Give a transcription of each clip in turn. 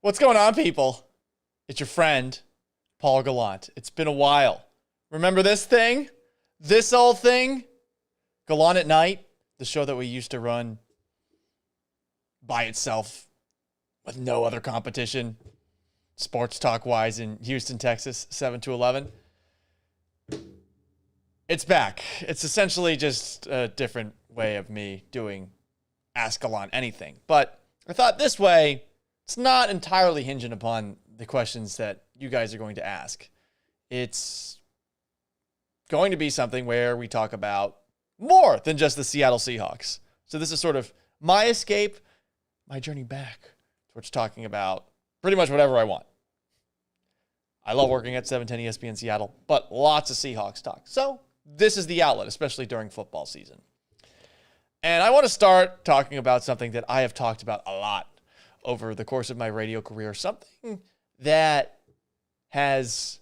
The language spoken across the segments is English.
What's going on, people? It's your friend, Paul Gallant. It's been a while. Remember this thing? This old thing? Gallant at Night, the show that we used to run by itself with no other competition, sports talk-wise in Houston, Texas, 7 to 11. It's back. It's essentially just a different way of me doing Ask Gallant anything. But I thought this way, it's not entirely hinging upon the questions that you guys are going to ask. It's going to be something where we talk about more than just the Seattle Seahawks. So this is sort of my escape, my journey back towards talking about pretty much whatever I want. I love working at 710 ESPN Seattle, but lots of Seahawks talk. So this is the outlet, especially during football season. And I want to start talking about something that I have talked about a lot over the course of my radio career, something that has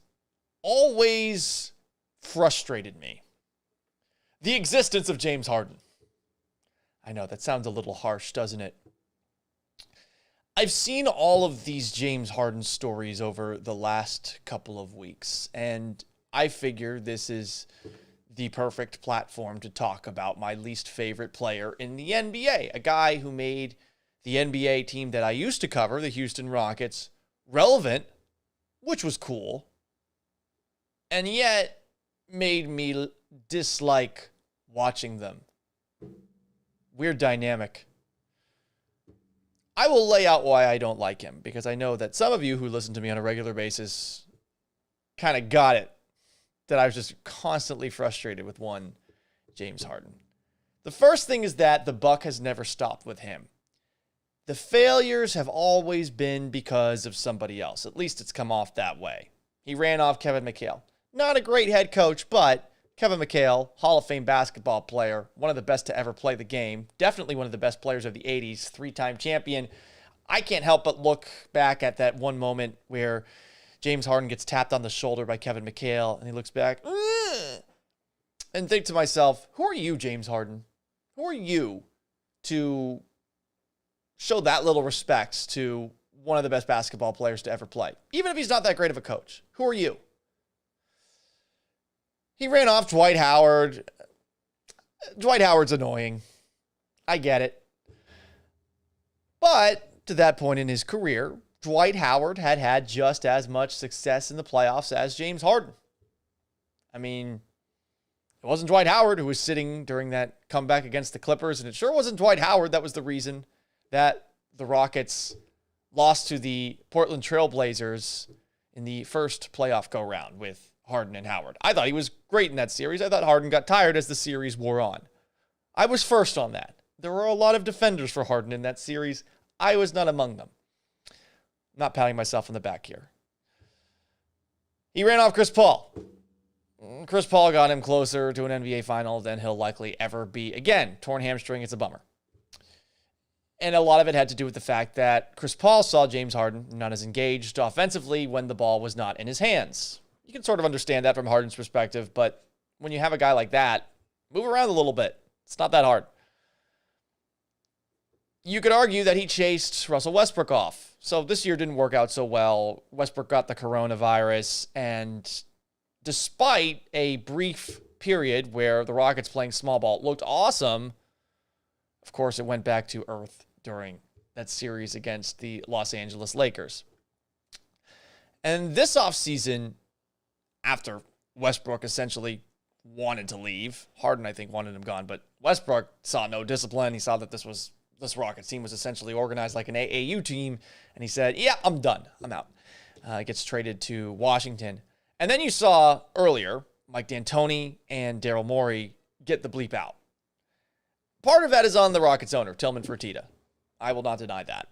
always frustrated me. The existence of James Harden. I know that sounds a little harsh, doesn't it? I've seen all of these James Harden stories over the last couple of weeks, and I figure this is the perfect platform to talk about my least favorite player in the NBA, a guy who made the NBA team that I used to cover, the Houston Rockets, relevant, which was cool, and yet made me dislike watching them. Weird dynamic. I will lay out why I don't like him, because I know that some of you who listen to me on a regular basis kind of got it, that I was just constantly frustrated with one James Harden. The first thing is that the buck has never stopped with him. The failures have always been because of somebody else. At least it's come off that way. He ran off Kevin McHale. Not a great head coach, but Kevin McHale, Hall of Fame basketball player, one of the best to ever play the game, definitely one of the best players of the 80s, three-time champion. I can't help but look back at that one moment where James Harden gets tapped on the shoulder by Kevin McHale, and he looks back, and think to myself, who are you, James Harden? Who are you to show that little respect to one of the best basketball players to ever play? Even if he's not that great of a coach, who are you? He ran off Dwight Howard. Dwight Howard's annoying. I get it. But to that point in his career, Dwight Howard had had just as much success in the playoffs as James Harden. I mean, it wasn't Dwight Howard who was sitting during that comeback against the Clippers, and it sure wasn't Dwight Howard that was the reason that the Rockets lost to the Portland Trail Blazers in the first playoff go-round with Harden and Howard. I thought he was great in that series. I thought Harden got tired as the series wore on. I was first on that. There were a lot of defenders for Harden in that series. I was not among them. I'm not patting myself on the back here. He ran off Chris Paul. Chris Paul got him closer to an NBA final than he'll likely ever be. Again, torn hamstring, it's a bummer. And a lot of it had to do with the fact that Chris Paul saw James Harden not as engaged offensively when the ball was not in his hands. You can sort of understand that from Harden's perspective, but when you have a guy like that, move around a little bit. It's not that hard. You could argue that he chased Russell Westbrook off. So this year didn't work out so well. Westbrook got the coronavirus, and despite a brief period where the Rockets playing small ball looked awesome, of course, it went back to earth during that series against the Los Angeles Lakers. And this offseason, after Westbrook essentially wanted to leave, Harden, I think, wanted him gone, but Westbrook saw no discipline. He saw that this Rockets team was essentially organized like an AAU team, and he said, yeah, I'm done. I'm out. Gets traded to Washington. And then you saw earlier Mike D'Antoni and Daryl Morey get the bleep out. Part of that is on the Rockets owner, Tillman Fertitta. I will not deny that.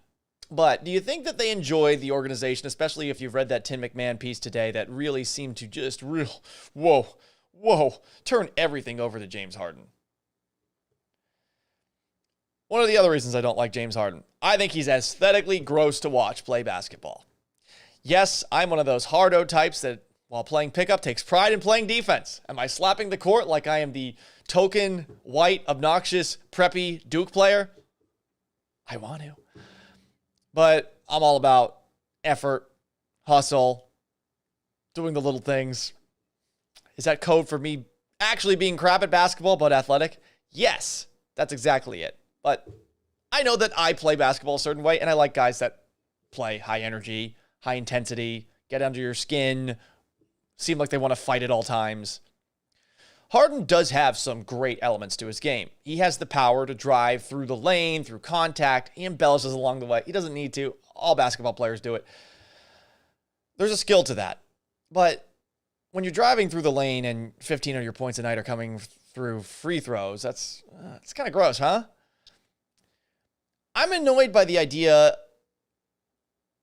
But do you think that they enjoy the organization, especially if you've read that Tim McMahon piece today that really seemed to just turn everything over to James Harden? One of the other reasons I don't like James Harden, I think he's aesthetically gross to watch play basketball. Yes, I'm one of those hardo types that, while playing pickup, takes pride in playing defense. Am I slapping the court like I am the token, white, obnoxious, preppy Duke player? I want to. But I'm all about effort, hustle, doing the little things. Is that code for me actually being crap at basketball but athletic? Yes, that's exactly it. But I know that I play basketball a certain way, and I like guys that play high energy, high intensity, get under your skin, seem like they want to fight at all times. Harden does have some great elements to his game. He has the power to drive through the lane, through contact. He embellishes along the way. He doesn't need to. All basketball players do it. There's a skill to that. But when you're driving through the lane and 15 of your points a night are coming through free throws, it's kind of gross, huh? I'm annoyed by the idea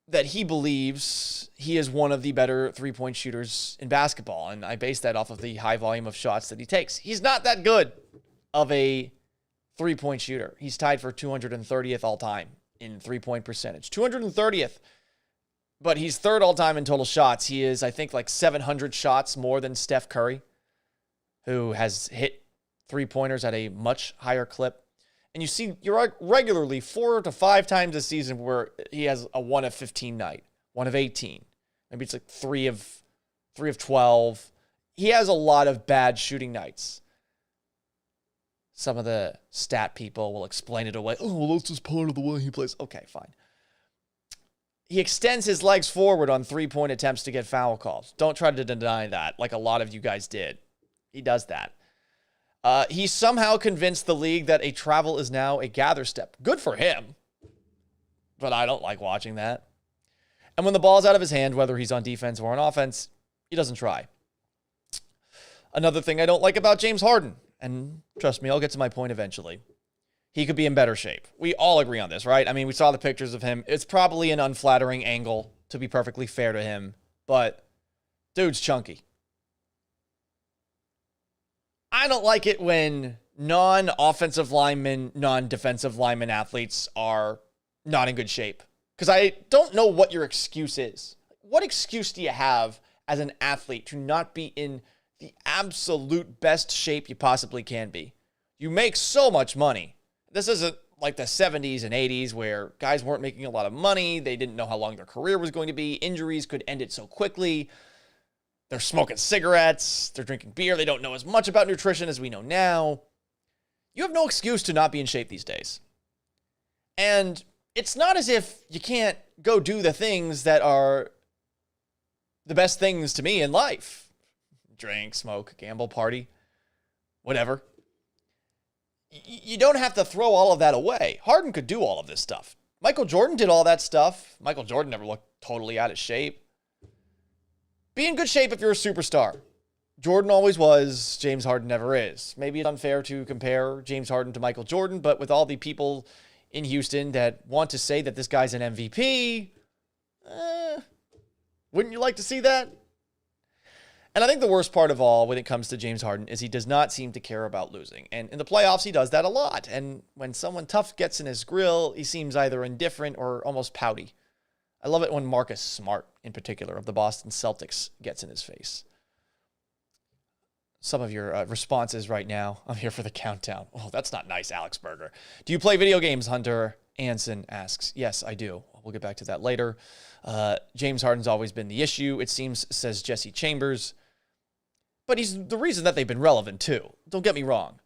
that he believes he is one of the better three-point shooters in basketball, and I base that off of the high volume of shots that he takes. He's not that good of a three-point shooter. He's tied for 230th all-time in three-point percentage. 230th, but he's third all-time in total shots. He is, I think, like 700 shots more than Steph Curry, who has hit three-pointers at a much higher clip. And you see, you're regularly 4 to 5 times a season where he has a 1 of 15 night, 1 of 18. Maybe it's like 3 of 12. He has a lot of bad shooting nights. Some of the stat people will explain it away. Oh, well, that's just part of the way he plays. Okay, fine. He extends his legs forward on three-point attempts to get foul calls. Don't try to deny that, like a lot of you guys did. He does that. He somehow convinced the league that a travel is now a gather step. Good for him. But I don't like watching that. And when the ball's out of his hand, whether he's on defense or on offense, he doesn't try. Another thing I don't like about James Harden, and trust me, I'll get to my point eventually. He could be in better shape. We all agree on this, right? I mean, we saw the pictures of him. It's probably an unflattering angle, to be perfectly fair to him. But dude's chunky. I don't like it when non-offensive linemen, non-defensive lineman athletes are not in good shape. Because I don't know what your excuse is. What excuse do you have as an athlete to not be in the absolute best shape you possibly can be? You make so much money. This isn't like the 70s and 80s where guys weren't making a lot of money. They didn't know how long their career was going to be. Injuries could end it so quickly. They're smoking cigarettes. They're drinking beer. They don't know as much about nutrition as we know now. You have no excuse to not be in shape these days. And it's not as if you can't go do the things that are the best things to me in life. Drink, smoke, gamble, party, whatever. You don't have to throw all of that away. Harden could do all of this stuff. Michael Jordan did all that stuff. Michael Jordan never looked totally out of shape. Be in good shape if you're a superstar. Jordan always was. James Harden never is. Maybe it's unfair to compare James Harden to Michael Jordan, but with all the people in Houston that want to say that this guy's an MVP, wouldn't you like to see that? And I think the worst part of all when it comes to James Harden is he does not seem to care about losing. And in the playoffs, he does that a lot. And when someone tough gets in his grill, he seems either indifferent or almost pouty. I love it when Marcus Smart, in particular, of the Boston Celtics, gets in his face. Some of your responses right now. I'm here for the countdown. Oh, that's not nice, Alex Berger. Do you play video games, Hunter? Anson asks. Yes, I do. We'll get back to that later. James Harden's always been the issue, it seems, says Jesse Chambers. But he's the reason that they've been relevant, too. Don't get me wrong.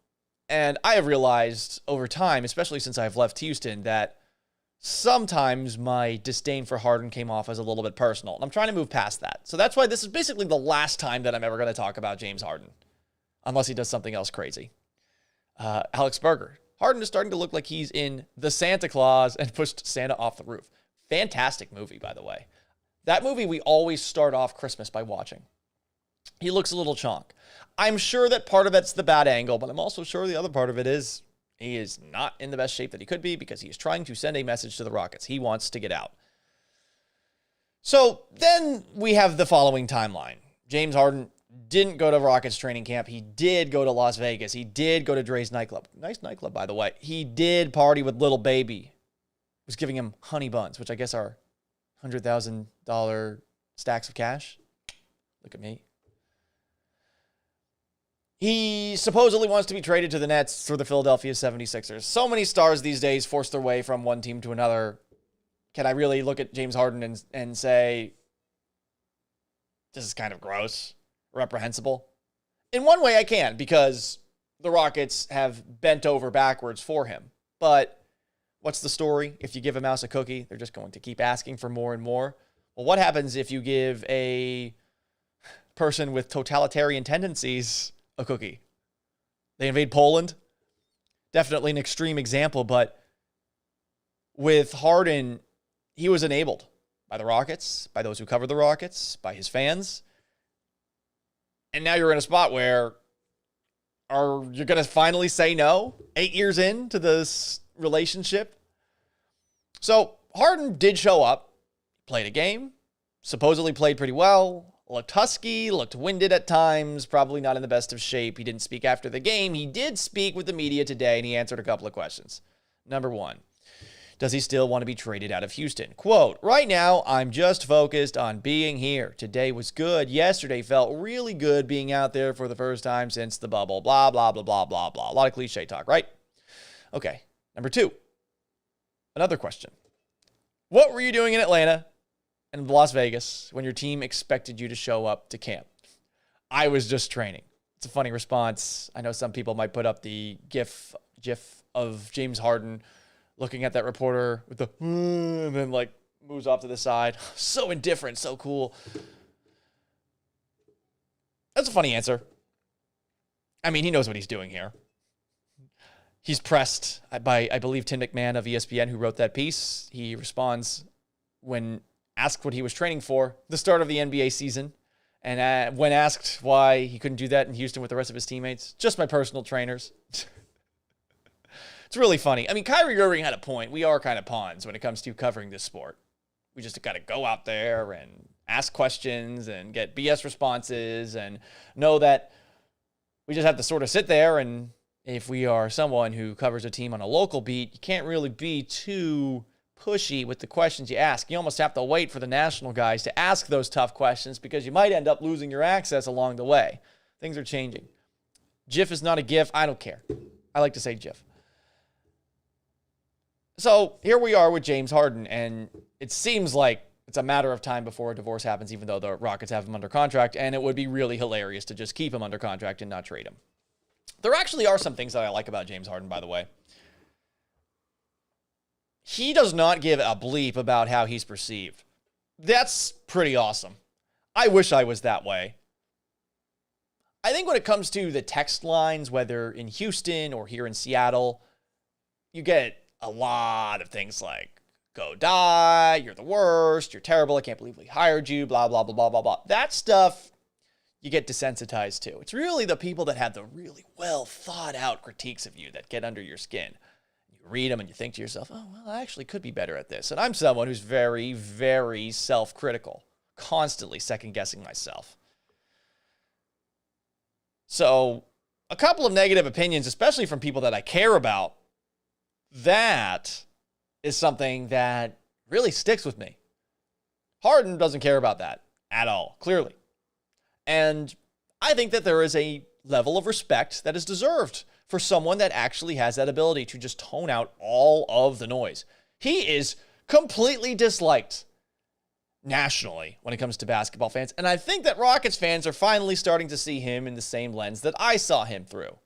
And I have realized over time, especially since I've left Houston, that sometimes my disdain for Harden came off as a little bit personal. And I'm trying to move past that. So that's why this is basically the last time that I'm ever going to talk about James Harden. Unless he does something else crazy. Alex Berger. Harden is starting to look like he's in The Santa Claus and pushed Santa off the roof. Fantastic movie, by the way. That movie we always start off Christmas by watching. He looks a little chonk. I'm sure that part of it's the bad angle, but I'm also sure the other part of it is he is not in the best shape that he could be because he is trying to send a message to the Rockets. He wants to get out. So then we have the following timeline. James Harden didn't go to Rockets training camp. He did go to Las Vegas. He did go to Dre's nightclub. Nice nightclub, by the way. He did party with Little Baby. Was giving him honey buns, which I guess are $100,000 stacks of cash. Look at me. He supposedly wants to be traded to the Nets through the Philadelphia 76ers. So many stars these days force their way from one team to another. can I really look at James Harden and say, this is kind of gross, reprehensible? In one way I can, because the Rockets have bent over backwards for him. But what's the story? If you give a mouse a cookie, they're just going to keep asking for more and more. Well, what happens if you give a person with totalitarian tendencies a cookie? They invade Poland. Definitely an extreme example, but with Harden, he was enabled by the Rockets, by those who cover the Rockets, by his fans. And now you're in a spot where you're going to finally say no 8 years into this relationship. So Harden did show up, played a game, supposedly played pretty well, looked husky, looked winded at times, probably not in the best of shape. He didn't speak after the game. He did speak with the media today, and he answered a couple of questions. Number one, does he still want to be traded out of Houston? Quote, right now, I'm just focused on being here. Today was good. Yesterday felt really good being out there for the first time since the bubble. Blah, blah, blah, blah, blah, blah. A lot of cliche talk, right? Okay. Number two, another question. What were you doing in Atlanta and Las Vegas when your team expected you to show up to camp? I was just training. It's a funny response. I know some people might put up the GIF of James Harden looking at that reporter with the and then like moves off to the side. So indifferent, so cool. That's a funny answer. I mean, he knows what he's doing here. He's pressed by, I believe, Tim McMahon of ESPN, who wrote that piece. He responds when asked what he was training for, the start of the NBA season. And when asked why he couldn't do that in Houston with the rest of his teammates, just my personal trainers. It's really funny. I mean, Kyrie Irving had a point. We are kind of pawns when it comes to covering this sport. We just got to go out there and ask questions and get BS responses and know that we just have to sort of sit there. And if we are someone who covers a team on a local beat, you can't really be too pushy with the questions you ask. You almost have to wait for the national guys to ask those tough questions because you might end up losing your access along the way. Things are changing. GIF is not a GIF. I don't care. I like to say GIF. So here we are with James Harden, and it seems like it's a matter of time before a divorce happens, even though the Rockets have him under contract, and it would be really hilarious to just keep him under contract and not trade him. There actually are some things that I like about James Harden, by the way. He does not give a bleep about how he's perceived. That's pretty awesome. I wish I was that way. I think when it comes to the text lines, whether in Houston or here in Seattle, you get a lot of things like, go die, you're the worst, you're terrible, I can't believe we hired you, blah, blah, blah, blah, blah, blah. That stuff you get desensitized to. It's really the people that have the really well thought out critiques of you that get under your skin. You read them and you think to yourself, oh, well, I actually could be better at this. And I'm someone who's very, very self-critical, constantly second-guessing myself. So a couple of negative opinions, especially from people that I care about, that is something that really sticks with me. Harden doesn't care about that at all, clearly. And I think that there is a level of respect that is deserved for someone that actually has that ability to just tone out all of the noise. He is completely disliked nationally when it comes to basketball fans. And I think that Rockets fans are finally starting to see him in the same lens that I saw him through.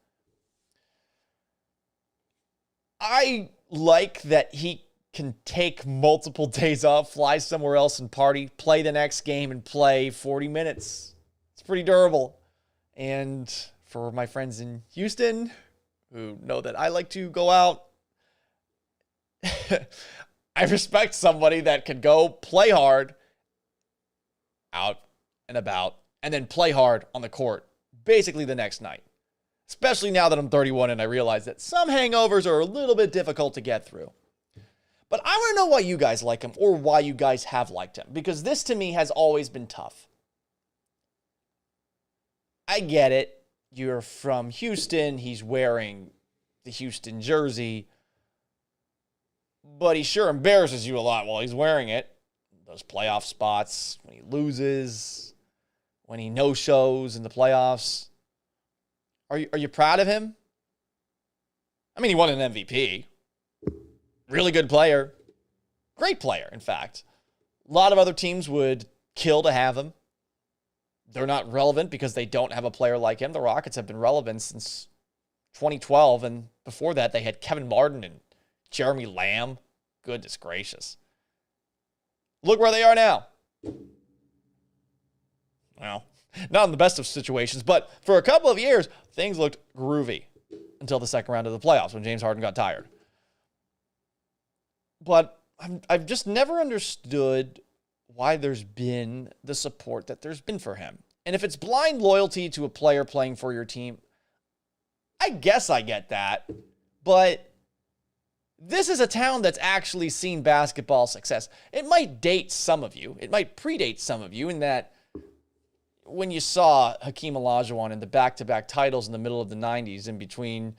I like that he can take multiple days off, fly somewhere else and party, play the next game and play 40 minutes. It's pretty durable. And for my friends in Houston who know that I like to go out, I respect somebody that can go play hard out and about and then play hard on the court basically the next night. Especially now that I'm 31 and I realize that some hangovers are a little bit difficult to get through. But I want to know why you guys like him or why you guys have liked him, because this to me has always been tough. I get it. You're from Houston. He's wearing the Houston jersey. But he sure embarrasses you a lot while he's wearing it. Those playoff spots, when he loses, when he no-shows in the playoffs. Are you proud of him? I mean, he won an MVP. Really good player. Great player, in fact. A lot of other teams would kill to have him. They're not relevant because they don't have a player like him. The Rockets have been relevant since 2012, and before that, they had Kevin Martin and Jeremy Lamb. Goodness gracious. Look where they are now. Well, not in the best of situations, but for a couple of years, things looked groovy until the second round of the playoffs when James Harden got tired. But I've just never understood why there's been the support that there's been for him. And if it's blind loyalty to a player playing for your team, I guess I get that. But this is a town that's actually seen basketball success. It might date some of you. It might predate some of you in that when you saw Hakeem Olajuwon in the back-to-back titles in the middle of the 90s in between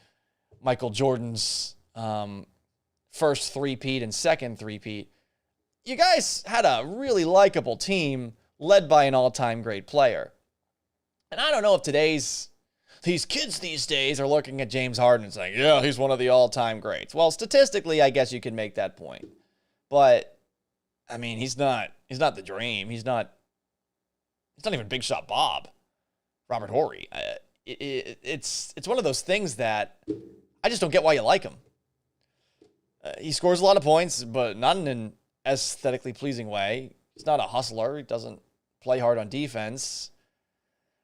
Michael Jordan's first three-peat and second three-peat, you guys had a really likable team led by an all-time great player. And I don't know if these kids these days are looking at James Harden and saying, yeah, he's one of the all-time greats. Well, statistically, I guess you can make that point. But, I mean, he's not the dream. He's not even Big Shot Bob, Robert Horry. It's one of those things that I just don't get why you like him. He scores a lot of points, but not in an aesthetically pleasing way. He's not a hustler. He doesn't play hard on defense.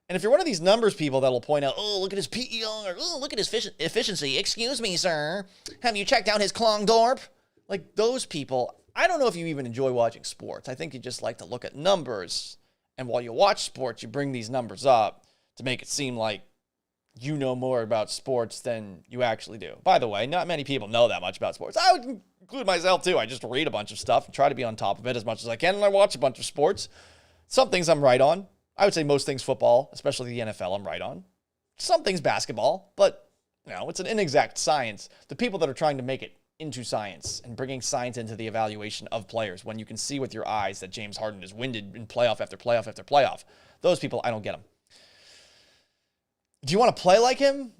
And if you're one of these numbers people that'll point out, oh, look at his PER, oh, look at his efficiency. Excuse me, sir. Have you checked out his Klondorp? Like those people, I don't know if you even enjoy watching sports. I think you just like to look at numbers. And while you watch sports, you bring these numbers up to make it seem like you know more about sports than you actually do. By the way, not many people know that much about sports. I would include myself too. I just read a bunch of stuff and try to be on top of it as much as I can, and I watch a bunch of sports. Some things I'm right on. I would say most things football, especially the NFL, I'm right on. Some things basketball, but it's an inexact science. The people that are trying to make it into science and bringing science into the evaluation of players when you can see with your eyes that James Harden is winded in playoff after playoff after playoff. Those people, I don't get them. Do you want to play like him?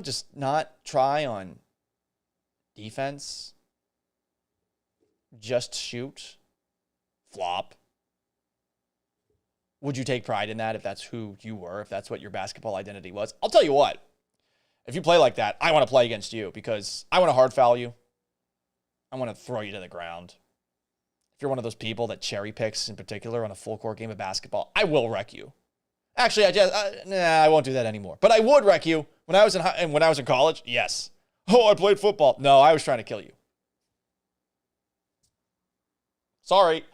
Just not try on defense. Just shoot. Flop. Would you take pride in that if that's who you were, if that's what your basketball identity was? I'll tell you what. If you play like that, I want to play against you because I want to hard foul you. I want to throw you to the ground. If you're one of those people that cherry picks in particular on a full court game of basketball, I will wreck you. Actually, I won't do that anymore. But I would wreck you when I was in college. Yes. Oh, I played football. No, I was trying to kill you. Sorry.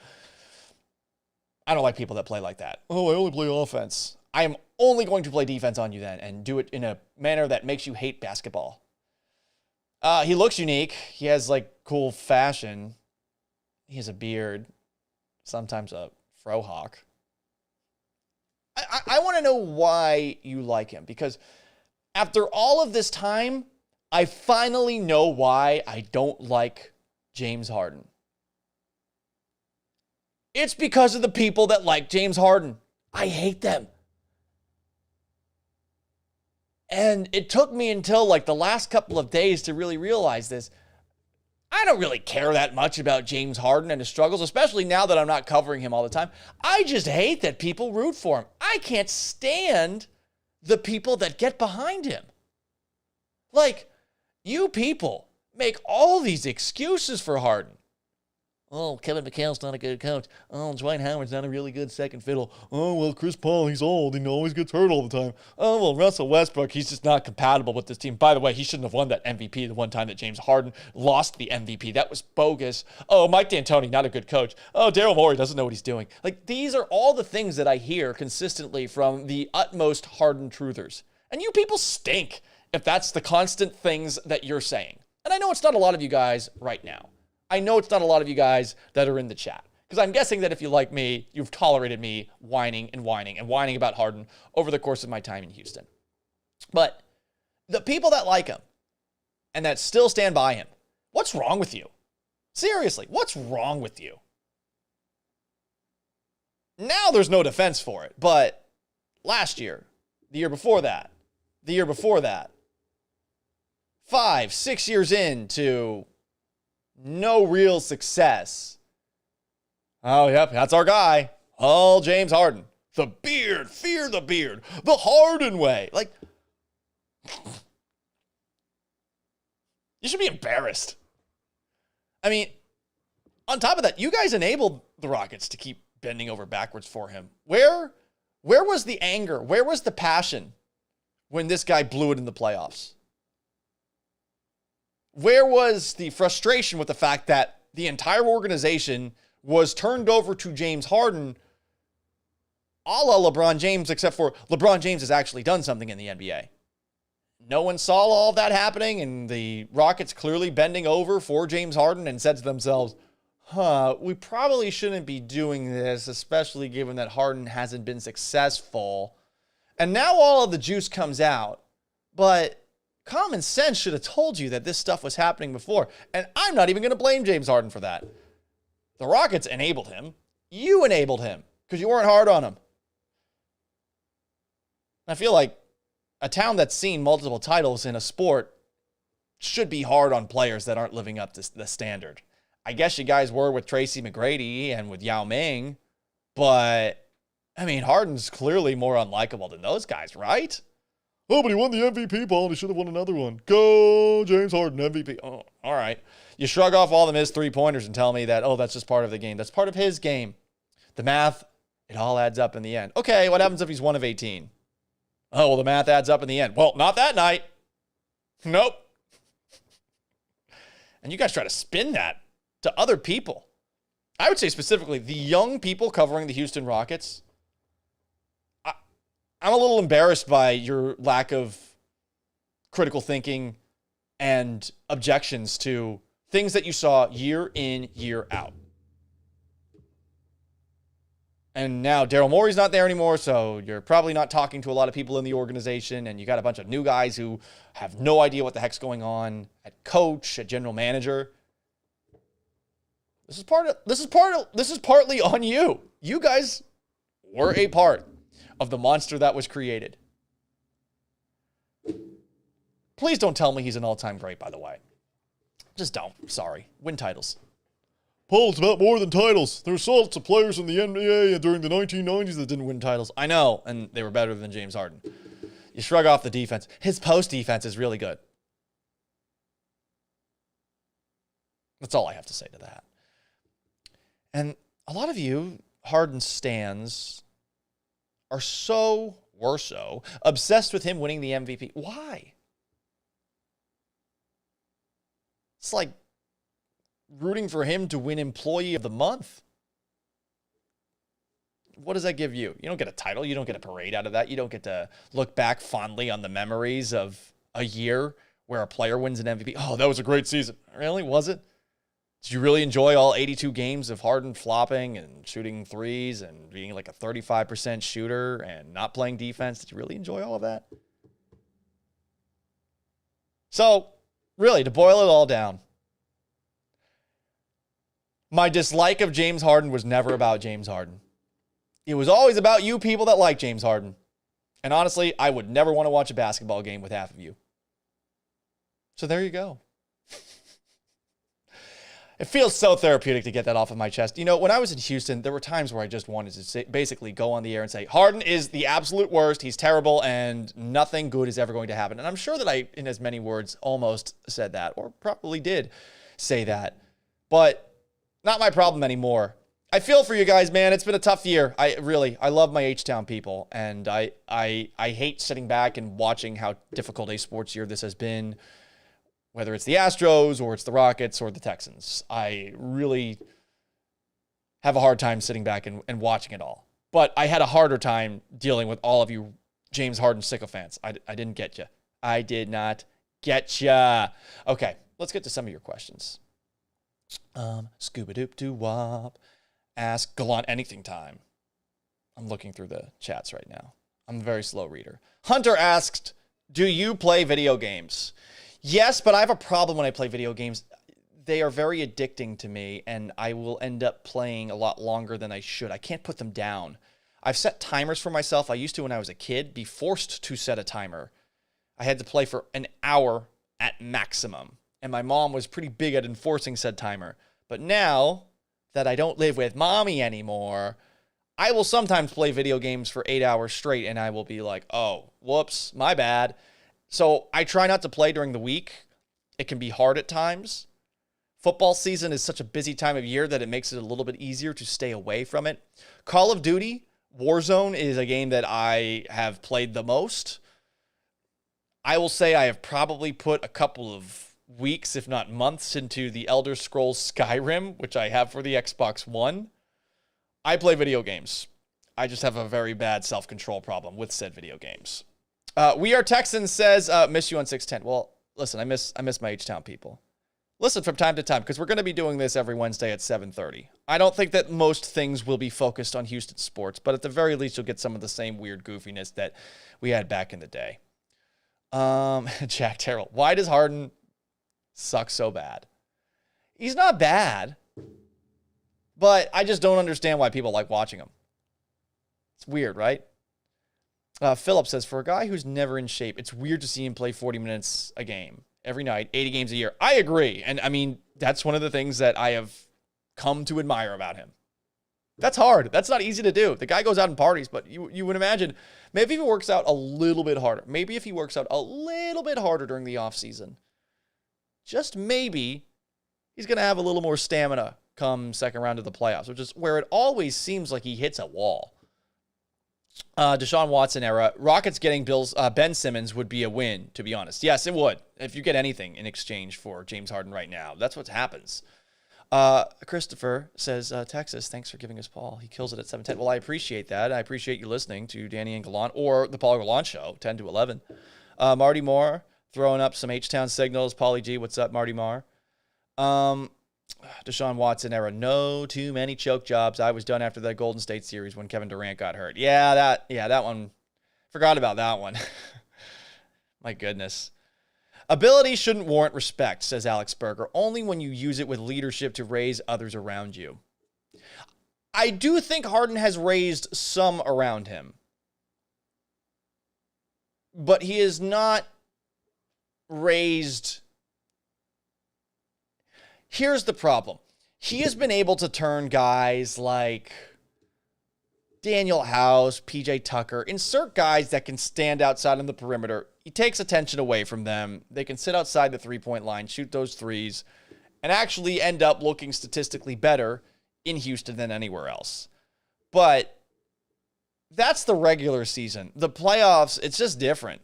I don't like people that play like that. Oh, I only play offense. I am only going to play defense on you then and do it in a manner that makes you hate basketball. He looks unique. He has cool fashion. He has a beard. Sometimes a frohawk. I want to know why you like him because after all of this time, I finally know why I don't like James Harden. It's because of the people that like James Harden. I hate them. And it took me until the last couple of days to really realize this. I don't really care that much about James Harden and his struggles, especially now that I'm not covering him all the time. I just hate that people root for him. I can't stand the people that get behind him. You people make all these excuses for Harden. Oh, Kevin McHale's not a good coach. Oh, Dwight Howard's not a really good second fiddle. Oh, well, Chris Paul, he's old. He always gets hurt all the time. Oh, well, Russell Westbrook, he's just not compatible with this team. By the way, he shouldn't have won that MVP the one time that James Harden lost the MVP. That was bogus. Oh, Mike D'Antoni, not a good coach. Oh, Daryl Morey doesn't know what he's doing. These are all the things that I hear consistently from the utmost Harden truthers. And you people stink if that's the constant things that you're saying. And I know it's not a lot of you guys right now. I know it's not a lot of you guys that are in the chat. Because I'm guessing that if you like me, you've tolerated me whining and whining and whining about Harden over the course of my time in Houston. But the people that like him and that still stand by him, what's wrong with you? Seriously, what's wrong with you? Now there's no defense for it. But last year, the year before that, 5, 6 years into no real success. Oh, yep, that's our guy. Oh, James Harden. The beard, fear the beard, the Harden way. Like, you should be embarrassed. I mean, on top of that, you guys enabled the Rockets to keep bending over backwards for him. Where was the anger? Where was the passion when this guy blew it in the playoffs? Where was the frustration with the fact that the entire organization was turned over to James Harden, a la LeBron James, except for LeBron James has actually done something in the NBA. No one saw all of that happening, and the Rockets clearly bending over for James Harden and said to themselves, we probably shouldn't be doing this, especially given that Harden hasn't been successful. And now all of the juice comes out, but common sense should have told you that this stuff was happening before. And I'm not even going to blame James Harden for that. The Rockets enabled him. You enabled him because you weren't hard on him. I feel like a town that's seen multiple titles in a sport should be hard on players that aren't living up to the standard. I guess you guys were with Tracy McGrady and with Yao Ming, but, I mean, Harden's clearly more unlikable than those guys, right? Oh, but he won the MVP ball and he should have won another one. Go, James Harden, MVP. Oh, all right. You shrug off all the missed three-pointers and tell me that, that's just part of the game. That's part of his game. The math, it all adds up in the end. Okay, what happens if he's 1 of 18? Oh, well, the math adds up in the end. Well, not that night. Nope. And you guys try to spin that to other people. I would say specifically the young people covering the Houston Rockets. I'm a little embarrassed by your lack of critical thinking and objections to things that you saw year in, year out. And now Daryl Morey's not there anymore, so you're probably not talking to a lot of people in the organization, and you got a bunch of new guys who have no idea what the heck's going on at coach, at general manager. This is partly on you. You guys were a part of the monster that was created. Please don't tell me he's an all-time great, by the way. Just don't. Sorry. Win titles. Paul, it's about more than titles. There were lots of players in the NBA during the 1990s that didn't win titles. I know, and they were better than James Harden. You shrug off the defense. His post defense is really good. That's all I have to say to that. And a lot of you Harden stans are so obsessed with him winning the MVP. Why? It's like rooting for him to win Employee of the Month. What does that give you? You don't get a title. You don't get a parade out of that. You don't get to look back fondly on the memories of a year where a player wins an MVP. Oh, that was a great season. Really? Was it? Did you really enjoy all 82 games of Harden flopping and shooting threes and being like a 35% shooter and not playing defense? Did you really enjoy all of that? So, really, to boil it all down, my dislike of James Harden was never about James Harden. It was always about you people that like James Harden. And honestly, I would never want to watch a basketball game with half of you. So there you go. It feels so therapeutic to get that off of my chest. You know, when I was in Houston, there were times where I just wanted to basically go on the air and say, Harden is the absolute worst. He's terrible, and nothing good is ever going to happen. And I'm sure that I, in as many words, almost said that, or probably did say that. But not my problem anymore. I feel for you guys, man. It's been a tough year. I love my H-Town people, and I hate sitting back and watching how difficult a sports year this has been. Whether it's the Astros or it's the Rockets or the Texans. I really have a hard time sitting back and watching it all. But I had a harder time dealing with all of you James Harden sycophants. I didn't get you. I did not get you. Okay, let's get to some of your questions. Scuba-doop-doo-wop. Ask Gallant anything time. I'm looking through the chats right now. I'm a very slow reader. Hunter asked, do you play video games? Yes, but I have a problem when I play video games. They are very addicting to me, and I will end up playing a lot longer than I should. I can't put them down. I've set timers for myself. I used to, when I was a kid, be forced to set a timer. I had to play for an hour at maximum. and my mom was pretty big at enforcing said timer. But now that I don't live with mommy anymore, I will sometimes play video games for 8 hours straight, and I will be like, oh, whoops, my bad. So I try not to play during the week. It can be hard at times. Football season is such a busy time of year that it makes it a little bit easier to stay away from it. Call of Duty Warzone is a game that I have played the most. I will say I have probably put a couple of weeks, if not months, into the Elder Scrolls Skyrim, which I have for the Xbox One. I play video games. I just have a very bad self-control problem with said video games. We Are Texans says, miss you on 610. Well, listen, I miss my H-Town people. Listen from time to time, because we're going to be doing this every Wednesday at 7:30. I don't think that most things will be focused on Houston sports, but at the very least, you'll get some of the same weird goofiness that we had back in the day. Jack Terrell, why does Harden suck so bad? He's not bad, but I just don't understand why people like watching him. It's weird, right? Philip says, for a guy who's never in shape, it's weird to see him play 40 minutes a game every night, 80 games a year. I agree. And I mean, that's one of the things that I have come to admire about him. That's hard. That's not easy to do. The guy goes out and parties, but you would imagine maybe if he works out a little bit harder, maybe if he works out a little bit harder during the offseason, just maybe he's going to have a little more stamina come second round of the playoffs, which is where it always seems like he hits a wall. Deshaun Watson era. Rockets getting Ben Simmons would be a win, to be honest. Yes, it would. If you get anything in exchange for James Harden right now, that's what happens. Christopher says, Texas, thanks for giving us Paul. He kills it at 7:10. Well, I appreciate that. I appreciate you listening to Danny and Gallant or the Paul Gallant Show, 10 to 11. Marty Moore throwing up some H-Town signals. Paulie G, what's up, Marty Moore? Deshaun Watson era. No too many choke jobs. I was done after the Golden State series when Kevin Durant got hurt. Yeah, that one. Forgot about that one. My goodness. Ability shouldn't warrant respect, says Alex Berger, only when you use it with leadership to raise others around you. I do think Harden has raised some around him, but he is not raised. Here's the problem. He has been able to turn guys like Daniel House, PJ Tucker, insert guys that can stand outside on the perimeter. He takes attention away from them. They can sit outside the three-point line, shoot those threes, and actually end up looking statistically better in Houston than anywhere else. But that's the regular season. The playoffs, it's just different.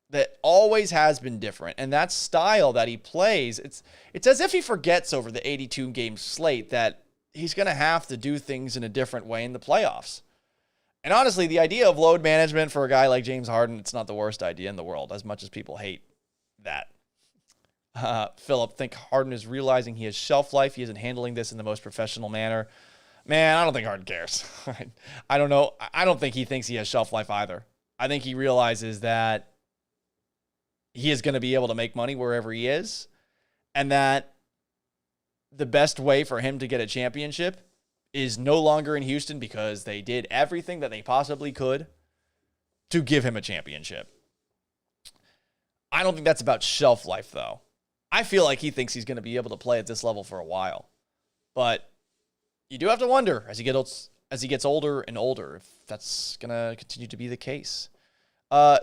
That always has been different. And that style that he plays, it's as if he forgets over the 82-game slate that he's going to have to do things in a different way in the playoffs. And honestly, the idea of load management for a guy like James Harden, it's not the worst idea in the world, as much as people hate that. Philip, think Harden is realizing he has shelf life. He isn't handling this in the most professional manner. Man, I don't think Harden cares. I don't know. I don't think he thinks he has shelf life either. I think he realizes that he is going to be able to make money wherever he is, and that the best way for him to get a championship is no longer in Houston because they did everything that they possibly could to give him a championship. I don't think that's about shelf life, though. I feel like he thinks he's going to be able to play at this level for a while. But you do have to wonder as he gets older and older if that's going to continue to be the case.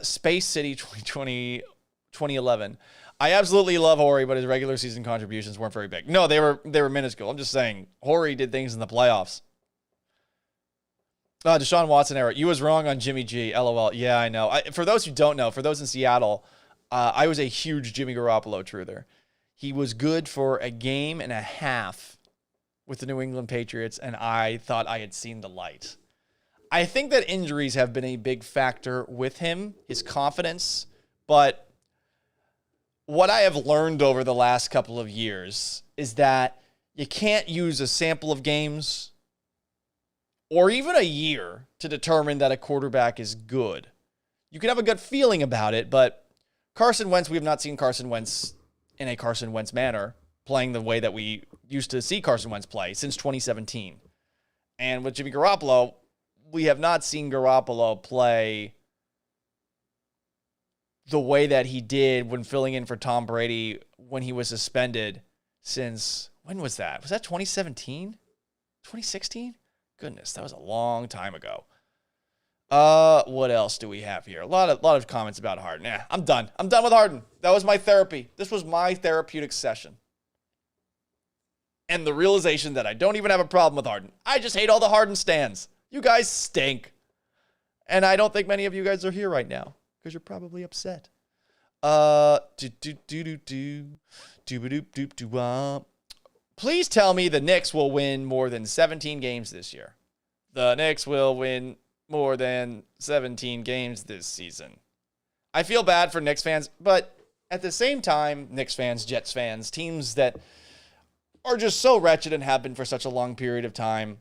Space City 2011. I absolutely love Horry, but his regular season contributions weren't very big. No, they were minuscule. I'm just saying, Horry did things in the playoffs. Deshaun Watson era. You was wrong on Jimmy G. LOL. Yeah, I know. For those who don't know, for those in Seattle, I was a huge Jimmy Garoppolo truther. He was good for a game and a half with the New England Patriots, and I thought I had seen the light. I think that injuries have been a big factor with him, his confidence, but what I have learned over the last couple of years is that you can't use a sample of games or even a year to determine that a quarterback is good. You can have a gut feeling about it, but Carson Wentz, we have not seen Carson Wentz in a Carson Wentz manner playing the way that we used to see Carson Wentz play since 2017. And with Jimmy Garoppolo, we have not seen Garoppolo play the way that he did when filling in for Tom Brady when he was suspended since, when was that? Was that 2017? 2016? Goodness, that was a long time ago. What else do we have here? A lot of comments about Harden. Yeah, I'm done. I'm done with Harden. That was my therapy. This was my therapeutic session. And the realization that I don't even have a problem with Harden. I just hate all the Harden stans. You guys stink. And I don't think many of you guys are here right now because you're probably upset. Please tell me the Knicks will win more than 17 games this year. The Knicks will win more than 17 games this season. I feel bad for Knicks fans, but at the same time, Knicks fans, Jets fans, teams that are just so wretched and have been for such a long period of time.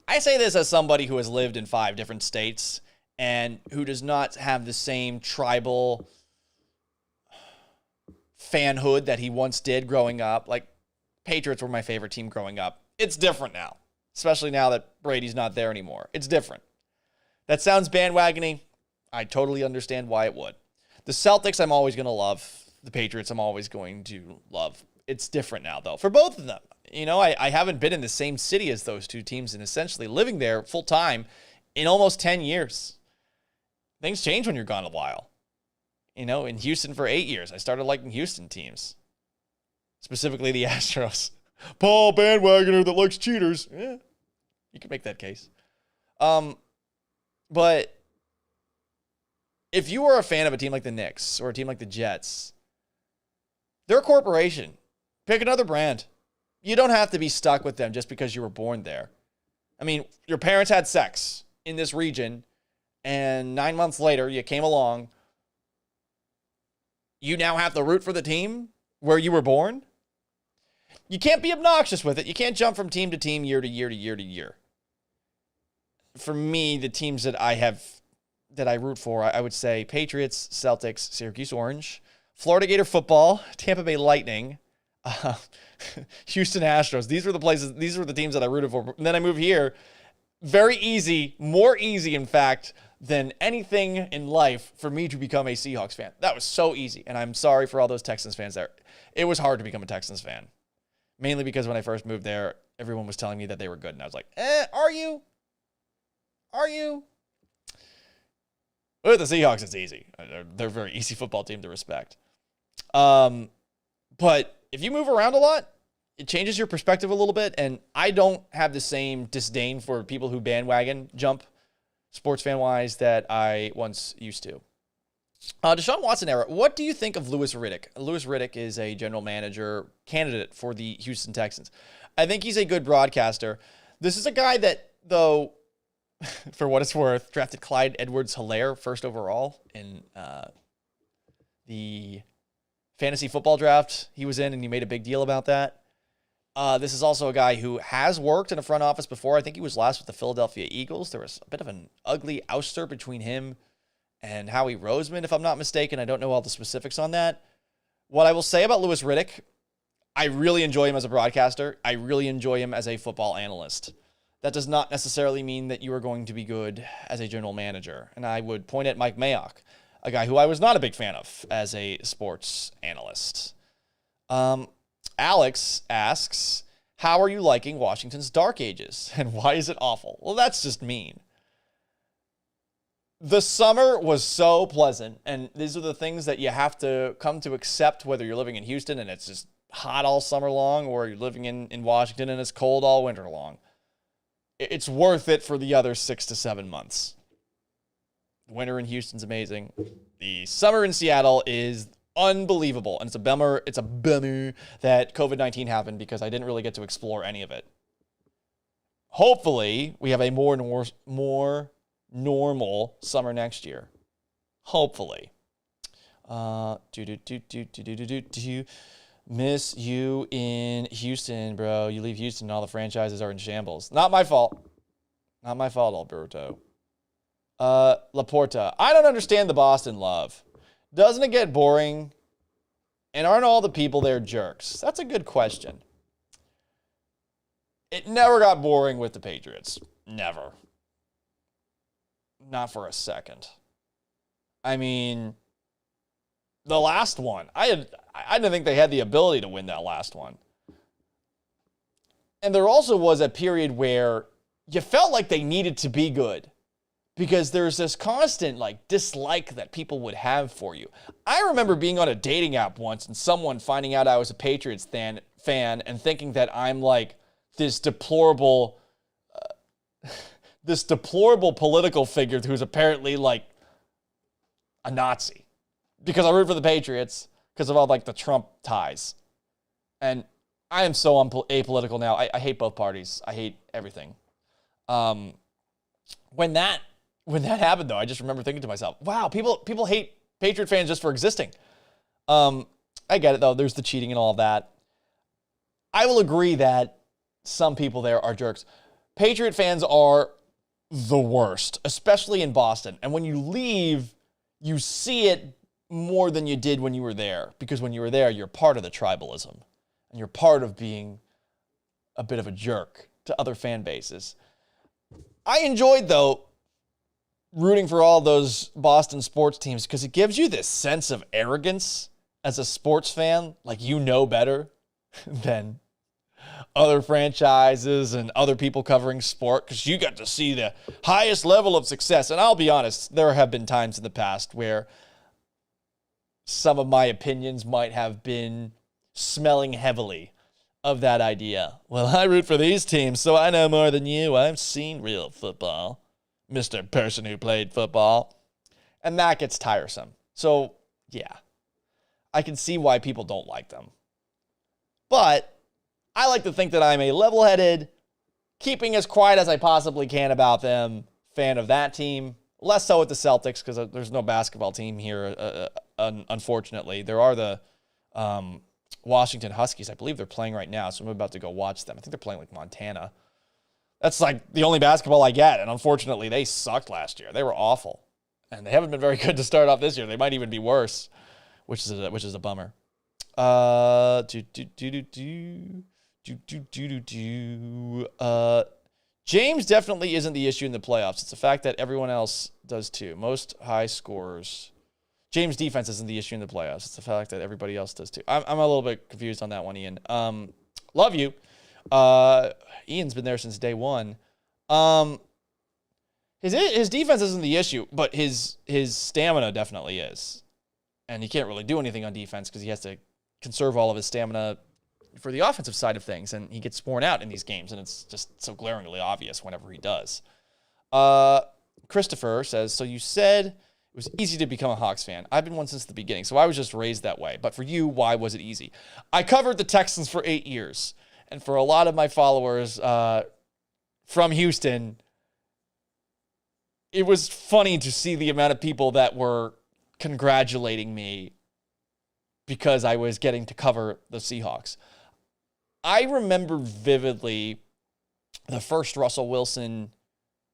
I say this as somebody who has lived in 5 different states and who does not have the same tribal fanhood that he once did growing up. Like, Patriots were my favorite team growing up. It's different now, especially now that Brady's not there anymore. It's different. That sounds bandwagony. I totally understand why it would. The Celtics, I'm always going to love. The Patriots, I'm always going to love. It's different now, though, for both of them. You know, I haven't been in the same city as those two teams and essentially living there full time in almost 10 years. Things change when you're gone a while. You know, in Houston for 8 years, I started liking Houston teams, specifically the Astros. Paul bandwagoner that likes cheaters. Yeah, you can make that case. But if you are a fan of a team like the Knicks or a team like the Jets, they're a corporation. Pick another brand. You don't have to be stuck with them just because you were born there. I mean, your parents had sex in this region, and 9 months later, you came along. You now have to root for the team where you were born. You can't be obnoxious with it. You can't jump from team to team, year to year to year to year. For me, the teams that I root for, I would say Patriots, Celtics, Syracuse Orange, Florida Gator football, Tampa Bay Lightning, Houston Astros. These were the teams that I rooted for. And then I moved here. Very easy, more easy, in fact, than anything in life for me to become a Seahawks fan. That was so easy. And I'm sorry for all those Texans fans there. It was hard to become a Texans fan. Mainly because when I first moved there, everyone was telling me that they were good. And I was like, are you? Are you? With the Seahawks, it's easy. They're a very easy football team to respect. But if you move around a lot, it changes your perspective a little bit. And I don't have the same disdain for people who bandwagon jump sports fan-wise that I once used to. Deshaun Watson era. What do you think of Louis Riddick? Louis Riddick is a general manager candidate for the Houston Texans. I think he's a good broadcaster. This is a guy that, though, for what it's worth, drafted Clyde Edwards-Helaire first overall in the fantasy football draft he was in, and he made a big deal about that. This is also a guy who has worked in a front office before. I think he was last with the Philadelphia Eagles. There was a bit of an ugly ouster between him and Howie Roseman, if I'm not mistaken. I don't know all the specifics on that. What I will say about Louis Riddick, I really enjoy him as a broadcaster. I really enjoy him as a football analyst. That does not necessarily mean that you are going to be good as a general manager. And I would point at Mike Mayock, a guy who I was not a big fan of as a sports analyst. Alex asks, how are you liking Washington's Dark Ages? And why is it awful? Well, that's just mean. The summer was so pleasant, and these are the things that you have to come to accept, whether you're living in Houston and it's just hot all summer long, or you're living in Washington and it's cold all winter long. It's worth it for the other 6 to 7 months. Winter in Houston's amazing. The summer in Seattle is unbelievable, and it's a bummer that COVID-19 happened because I didn't really get to explore any of it. Hopefully, we have a more normal summer next year. Hopefully. Miss you in Houston, bro. You leave Houston and all the franchises are in shambles. Not my fault. Not my fault, Alberto. Laporta. I don't understand the Boston love. Doesn't it get boring? And aren't all the people there jerks? That's a good question. It never got boring with the Patriots. Never. Not for a second. I mean, the last one, I didn't think they had the ability to win that last one. And there also was a period where you felt like they needed to be good because there's this constant like dislike that people would have for you. I remember being on a dating app once and someone finding out I was a Patriots fan and thinking that I'm like this deplorable political figure who's apparently like a Nazi because I root for the Patriots because of all like the Trump ties. And I am so apolitical now. I hate both parties. I hate everything. When that happened, though, I just remember thinking to myself, wow, people hate Patriot fans just for existing. I get it, though. There's the cheating and all of that. I will agree that some people there are jerks. Patriot fans are the worst, especially in Boston. And when you leave, you see it more than you did when you were there. Because when you were there, you're part of the tribalism. And you're part of being a bit of a jerk to other fan bases. I enjoyed, though, rooting for all those Boston sports teams because it gives you this sense of arrogance as a sports fan, like you know better than other franchises and other people covering sport because you got to see the highest level of success. And I'll be honest, there have been times in the past where some of my opinions might have been smelling heavily of that idea. Well, I root for these teams, so I know more than you. I've seen real football, Mr. Person who played football. And that gets tiresome. So, yeah, I can see why people don't like them. But I like to think that I'm a level-headed, keeping as quiet as I possibly can about them, fan of that team. Less so with the Celtics because there's no basketball team here, unfortunately. There are the Washington Huskies. I believe they're playing right now, so I'm about to go watch them. I think they're playing like Montana. That's like the only basketball I get, and unfortunately, they sucked last year. They were awful, and they haven't been very good to start off this year. They might even be worse, which is a bummer. James definitely isn't the issue in the playoffs. It's the fact that everyone else does too. Most high scorers. James' defense isn't the issue in the playoffs. It's the fact that everybody else does too. I'm a little bit confused on that one, Ian. Love you. Ian's been there since day one. His defense isn't the issue, but his stamina definitely is. And he can't really do anything on defense because he has to conserve all of his stamina for the offensive side of things, and he gets worn out in these games, and it's just so glaringly obvious whenever he does. Christopher says, so you said it was easy to become a Hawks fan. I've been one since the beginning, so I was just raised that way. But for you, why was it easy? I covered the Texans for 8 years, and for a lot of my followers from Houston, it was funny to see the amount of people that were congratulating me because I was getting to cover the Seahawks. I remember vividly the first Russell Wilson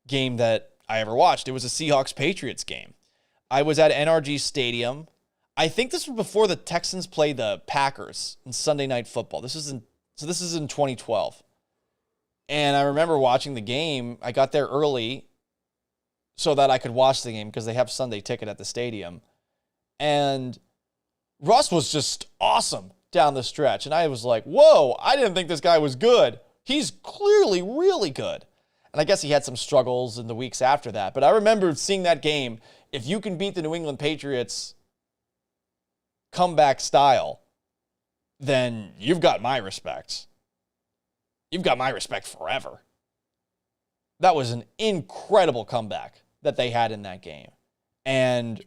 game that I ever watched. It was a Seahawks-Patriots game. I was at NRG Stadium. I think this was before the Texans played the Packers in Sunday Night Football. This is in 2012. And I remember watching the game. I got there early so that I could watch the game because they have Sunday ticket at the stadium. And Russ was just awesome down the stretch. And I was like, whoa, I didn't think this guy was good. He's clearly really good. And I guess he had some struggles in the weeks after that. But I remember seeing that game. If you can beat the New England Patriots comeback style, then you've got my respect. You've got my respect forever. That was an incredible comeback that they had in that game. And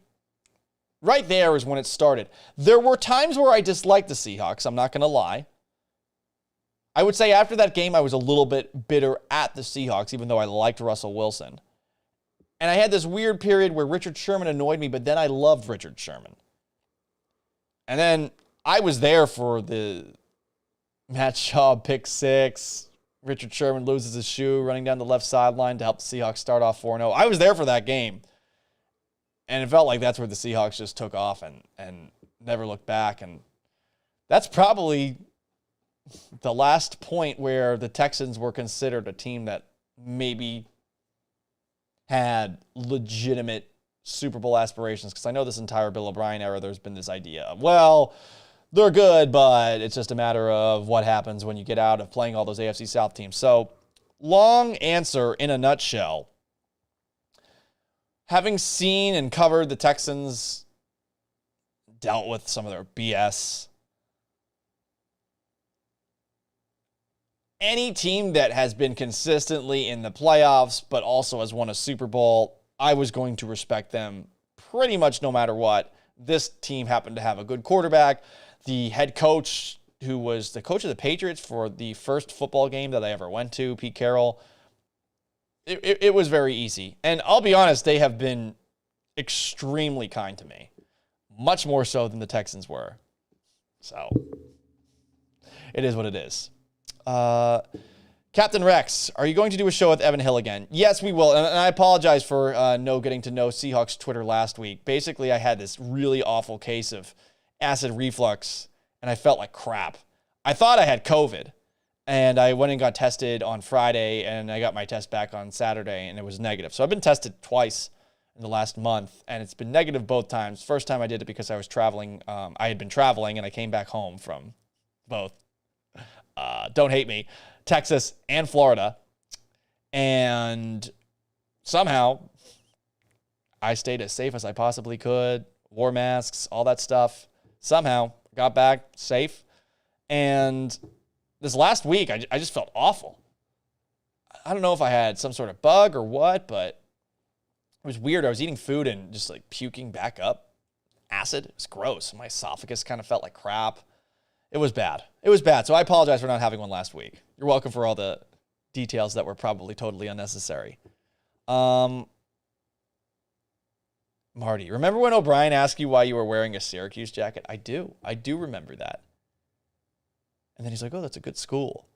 right there is when it started. There were times where I disliked the Seahawks. I'm not going to lie. I would say after that game, I was a little bit bitter at the Seahawks, even though I liked Russell Wilson. And I had this weird period where Richard Sherman annoyed me, but then I loved Richard Sherman. And then I was there for the Matt Shaw pick six. Richard Sherman loses his shoe running down the left sideline to help the Seahawks start off 4-0. I was there for that game. And it felt like that's where the Seahawks just took off and never looked back. And that's probably the last point where the Texans were considered a team that maybe had legitimate Super Bowl aspirations, because I know this entire Bill O'Brien era, there's been this idea of, well, they're good, but it's just a matter of what happens when you get out of playing all those AFC South teams. So, long answer in a nutshell. Having seen and covered the Texans dealt with some of their BS, any team that has been consistently in the playoffs but also has won a Super Bowl, I was going to respect them pretty much no matter what. This team happened to have a good quarterback. The head coach, who was the coach of the Patriots for the first football game that I ever went to, Pete Carroll, it was very easy. And I'll be honest, they have been extremely kind to me, much more so than the Texans were. So, it is what it is. Captain Rex, are you going to do a show with Evan Hill again? Yes, we will. And I apologize for no getting to know Seahawks Twitter last week. Basically, I had this really awful case of acid reflux, and I felt like crap. I thought I had COVID, and I went and got tested on Friday, and I got my test back on Saturday, and it was negative. So I've been tested twice in the last month, and it's been negative both times. First time I did it because I was traveling. I had been traveling, and I came back home from both, don't hate me, Texas and Florida. And somehow I stayed as safe as I possibly could, wore masks, all that stuff. Somehow got back safe. And this last week, I just felt awful. I don't know if I had some sort of bug or what, but it was weird. I was eating food and just like puking back up acid. It was gross. My esophagus kind of felt like crap. It was bad. It was bad. So I apologize for not having one last week. You're welcome for all the details that were probably totally unnecessary. Marty, remember when O'Brien asked you why you were wearing a Syracuse jacket? I do. I do remember that. And then he's like, oh, that's a good school.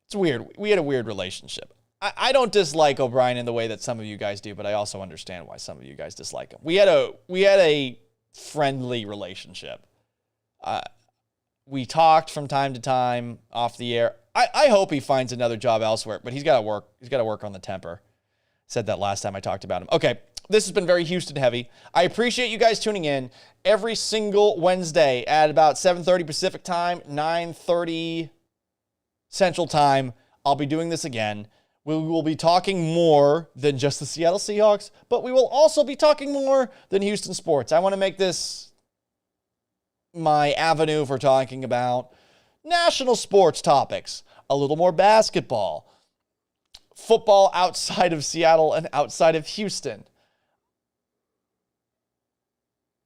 It's weird. We had a weird relationship. I don't dislike O'Brien in the way that some of you guys do, but I also understand why some of you guys dislike him. We had a friendly relationship. We talked from time to time off the air. I hope he finds another job elsewhere, but he's got to work. He's got to work on the temper. Said that last time I talked about him. Okay, this has been very Houston heavy. I appreciate you guys tuning in every single Wednesday at about 7:30 Pacific time, 9:30 Central time. I'll be doing this again. We will be talking more than just the Seattle Seahawks, but we will also be talking more than Houston sports. I want to make this my avenue for talking about national sports topics, a little more basketball, football outside of Seattle and outside of Houston,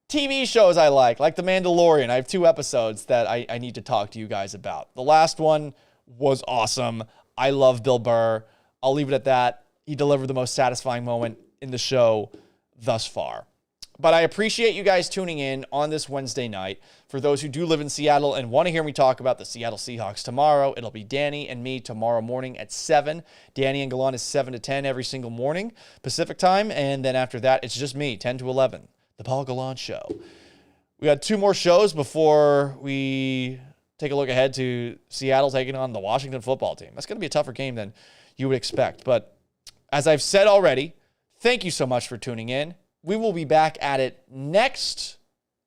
TV shows I like The Mandalorian. I have 2 episodes that I need to talk to you guys about. The last one was awesome. I love Bill Burr. I'll leave it at that. He delivered the most satisfying moment in the show thus far. But I appreciate you guys tuning in on this Wednesday night. For those who do live in Seattle and want to hear me talk about the Seattle Seahawks tomorrow, it'll be Danny and me tomorrow morning at 7. Danny and Gallant is 7 to 10 every single morning, Pacific time. And then after that, it's just me, 10 to 11. The Paul Gallant Show. We got 2 more shows before we take a look ahead to Seattle taking on the Washington football team. That's going to be a tougher game than you would expect. But as I've said already, thank you so much for tuning in. We will be back at it next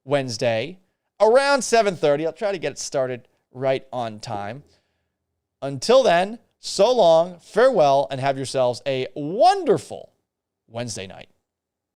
Wednesday around 7:30. I'll try to get it started right on time. Until then, so long, farewell, and have yourselves a wonderful Wednesday night.